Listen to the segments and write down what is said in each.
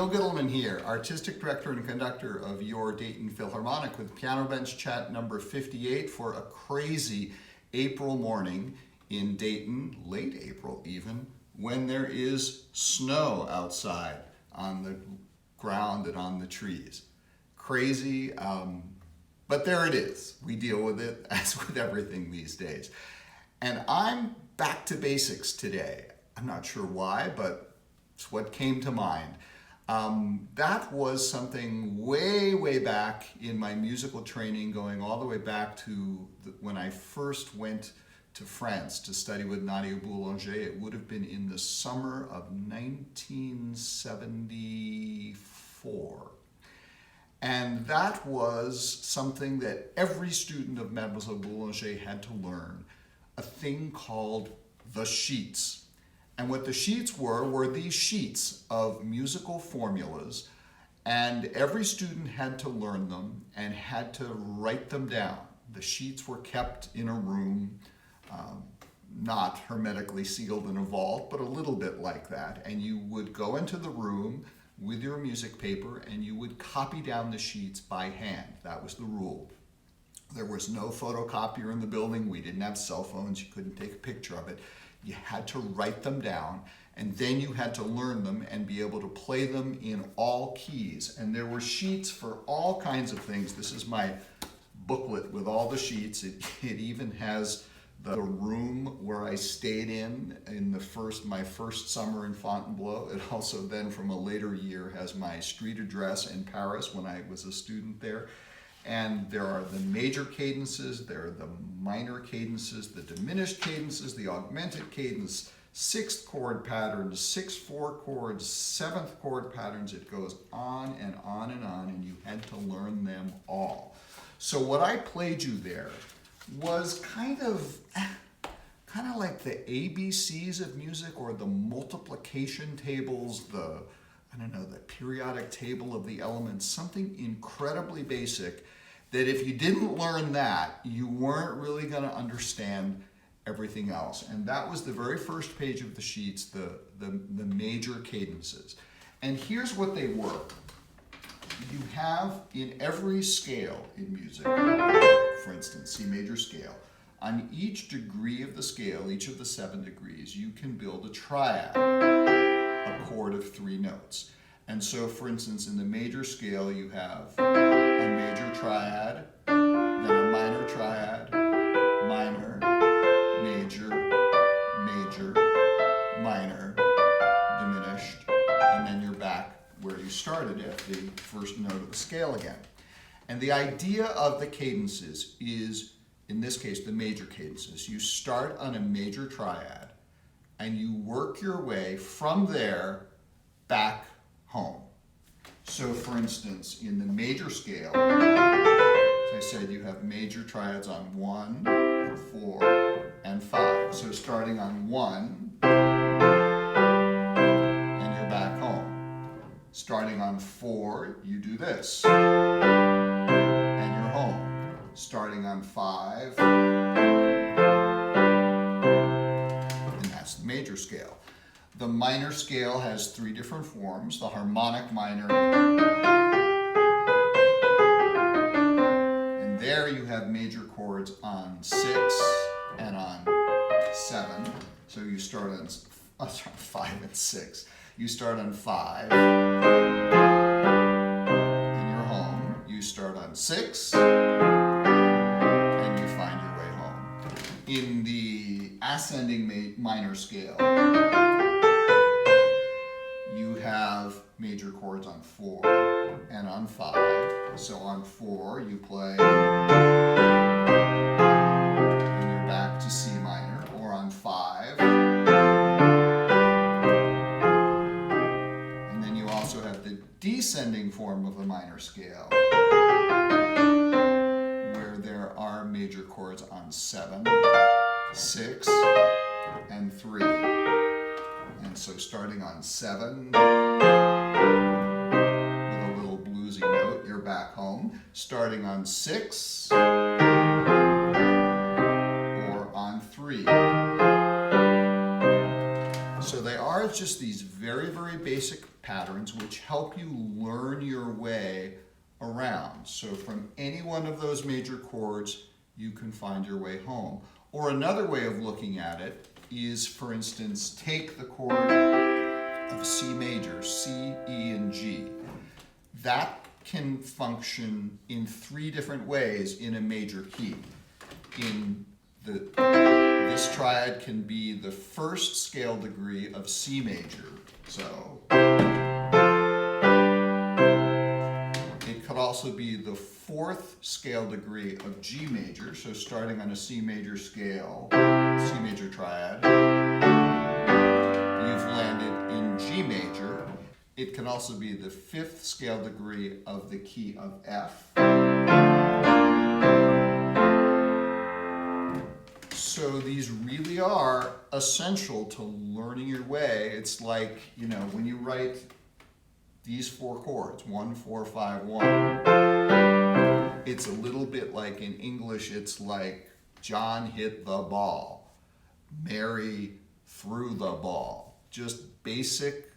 Neal here, Artistic Director and Conductor of your Dayton Philharmonic with Piano Bench Chat number 58 for a crazy April morning in Dayton, late April even, when there is snow outside on the ground and on the trees. Crazy, but there it is. We deal with it as with everything these days. And I'm back to basics today. I'm not sure why, but it's what came to mind. That was something way back in my musical training, going all the way back to when I first went to France to study with Nadia Boulanger. It would have been in the summer of 1974. And that was something that every student of Mademoiselle Boulanger had to learn, a thing called the sheets. And what the sheets were these sheets of musical formulas, and every student had to learn them and had to write them down. The sheets were kept in a room, not hermetically sealed in a vault, but a little bit like that. And you would go into the room with your music paper and you would copy down the sheets by hand. That was the rule. There was no photocopier in the building. We didn't have cell phones. You couldn't take a picture of it. You had to write them down, and then you had to learn them and be able to play them in all keys. And there were sheets for all kinds of things. This is my booklet with all the sheets. It even has the room where I stayed in my first summer in Fontainebleau. It also then, from a later year, has my street address in Paris when I was a student there. And there are the major cadences, there are the minor cadences, the diminished cadences, the augmented cadence, sixth chord patterns, 6/4 chords, seventh chord patterns. It goes on and on and on, and you had to learn them all. So what I played you there was kind of like the ABCs of music, or the multiplication tables, the periodic table of the elements, something incredibly basic that if you didn't learn that, you weren't really going to understand everything else. And that was the very first page of the sheets, the major cadences. And here's what they were. You have in every scale in music, for instance, C major scale, on each degree of the scale, each of the 7 degrees, you can build a triad, a chord of 3 notes. And so, for instance, in the major scale, you have a major triad, then a minor triad, minor, major, major, minor, diminished, and then you're back where you started at the first note of the scale again. And the idea of the cadences is, in this case, the major cadences. You start on a major triad, and you work your way from there back home. So for instance, in the major scale, as I said, you have major triads on 1, 4, and 5. So starting on 1, and you're back home. Starting on 4, you do this, and you're home. Starting on 5, and that's the major scale. The minor scale has 3 different forms: the harmonic minor, and there you have major chords on 6 and on 7. So you start on 5 and 6. You start on 5, and you're home. You start on 6, and you find your way home. In the ascending minor scale, you have major chords on 4 and on 5. So on 4, you play, and you're back to C minor, or on 5. And then you also have the descending form of the minor scale, where there are major chords on 7, 6, and 3. And so starting on 7, with a little bluesy note, you're back home. Starting on 6, or on 3. So they are just these very, very basic patterns which help you learn your way around. So from any one of those major chords, you can find your way home. Or another way of looking at it is, for instance, take the chord of C major, C, E, and G. That can function in 3 different ways in a major key. This triad can be the first scale degree of C major, so it could also be the 4th scale degree of G major, so starting on a C major scale, C major triad, you've landed in G major. It can also be the 5th scale degree of the key of F. So these really are essential to learning your way. It's like, you know, when you write these 4 chords, 1, 4, 5, 1, it's a little bit like in English, it's like John hit the ball, Mary threw the ball. Just basic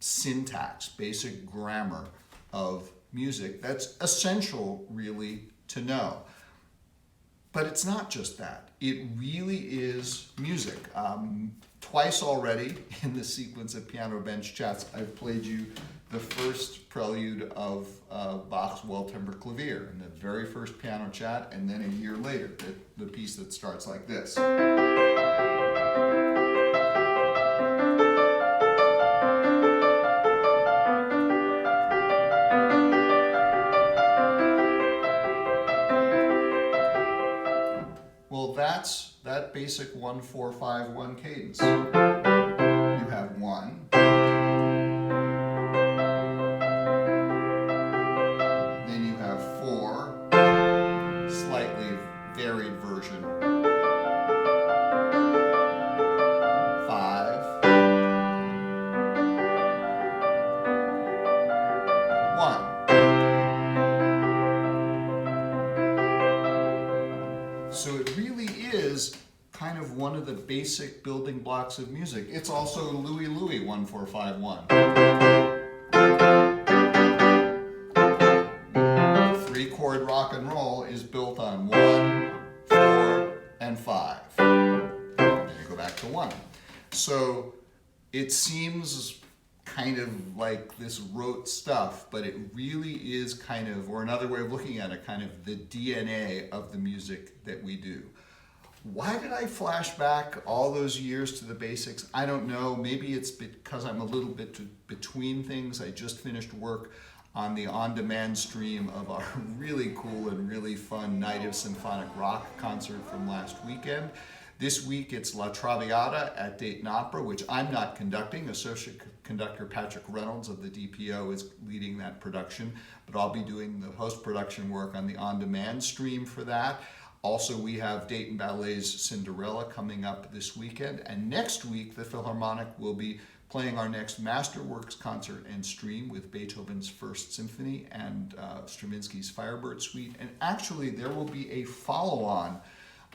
syntax, basic grammar of music. That's essential, really, to know. But it's not just that. It really is music. Twice already in the sequence of piano bench chats, I've played you the first prelude of Bach's Well-Tempered Clavier in the very first piano chat, and then a year later, the piece that starts like this. Well, that's that basic 1, 4, 5, 1 cadence. You have 1. Then you have 4, slightly varied version. 5. 1. So it really is kind of one of the basic building blocks of music. It's also Louie Louie 1, 4, 5, 1. 3-chord rock and roll is built on 1, 4, and 5. Then you go back to 1. So it seems kind of like this rote stuff, but it really is kind of, or another way of looking at it, kind of the DNA of the music that we do. Why did I flash back all those years to the basics? I don't know. Maybe it's because I'm a little bit between things. I just finished work on the on-demand stream of our really cool and really fun Night of Symphonic Rock concert from last weekend. This week it's La Traviata at Dayton Opera, which I'm not conducting. Associate Conductor Patrick Reynolds of the DPO is leading that production, but I'll be doing the post-production work on the on-demand stream for that. Also, we have Dayton Ballet's Cinderella coming up this weekend, and next week the Philharmonic will be playing our next Masterworks concert and stream with Beethoven's First Symphony and Stravinsky's Firebird Suite. And actually, there will be a follow-on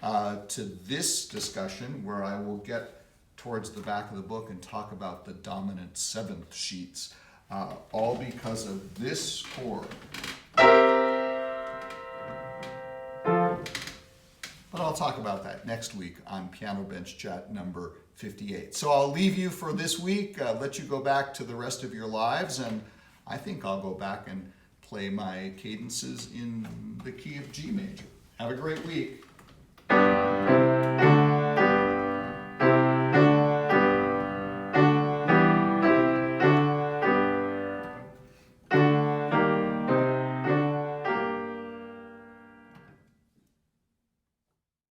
to this discussion where I will get towards the back of the book and talk about the dominant 7th sheets, all because of this chord. But I'll talk about that next week on Piano Bench Chat number 58. So I'll leave you for this week, let you go back to the rest of your lives, and I think I'll go back and play my cadences in the key of G major. Have a great week.